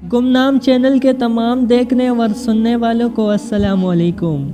गुमनाम चैनल के तमाम देखने और सुनने वालों को अस्सलाम वालेकुम।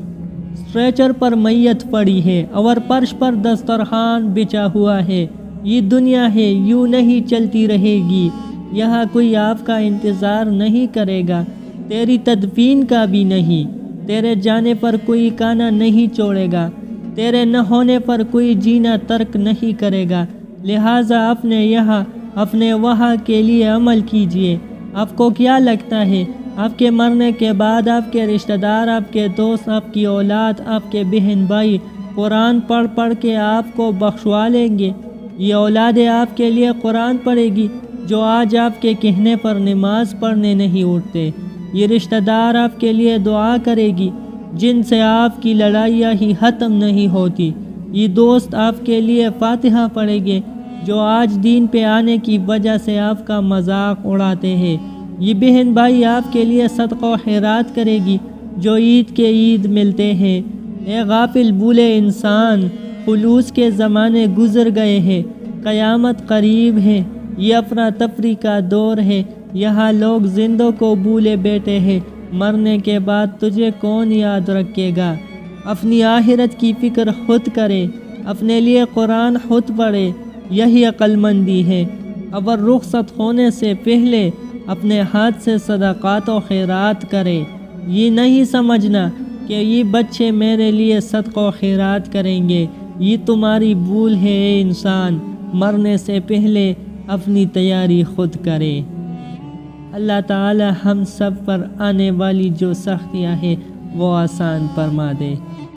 स्ट्रेचर पर मैयत पड़ी है और फर्श पर दस्तरखान बिछा हुआ है। ये दुनिया है, यूँ नहीं चलती रहेगी। यहाँ कोई आपका इंतज़ार नहीं करेगा, तेरी तदफीन का भी नहीं। तेरे जाने पर कोई काना नहीं छोड़ेगा, तेरे न होने पर कोई जीना तर्क नहीं करेगा। लिहाजा अपने यहाँ अपने वहाँ के लिए अमल कीजिए। आपको क्या लगता है आपके मरने के बाद आपके रिश्तेदार, आपके दोस्त, आपकी औलाद, आपके बहन भाई कुरान पढ़ पढ़ के आपको बख्शवा लेंगे? ये औलादें आपके लिए कुरान पढ़ेगी जो आज आपके कहने पर नमाज पढ़ने नहीं उठते। ये रिश्तेदार आपके लिए दुआ करेगी जिनसे आपकी लड़ाइयाँ ही ख़त्म नहीं होती। ये दोस्त आपके लिए फातिहा पढ़ेंगे जो आज दीन पे आने की वजह से आपका मजाक उड़ाते हैं। ये बहन भाई आपके लिए सदका खैरात करेगी जो ईद के ईद मिलते हैं। ए गाफिल भूले इंसान, खुलूस के ज़माने गुज़र गए हैं, क़यामत करीब है। ये अफरा तफरी का दौर है, यहाँ लोग जिंदों को भूले बैठे हैं। मरने के बाद तुझे कौन याद रखेगा? अपनी आखिरत की फ़िक्र खुद करे, अपने लिए कुरान खुद पढ़े, यही अक्लमंदी है। अगर रुखसत होने से पहले अपने हाथ से सदक़ात व खैरात करे। ये नहीं समझना कि ये बच्चे मेरे लिए सदक़ा खैरात करेंगे। ये तुम्हारी भूल है ए इंसान, मरने से पहले अपनी तैयारी खुद करे। अल्लाह ताला हम सब पर आने वाली जो सख्तियाँ हैं वो आसान फरमा दे।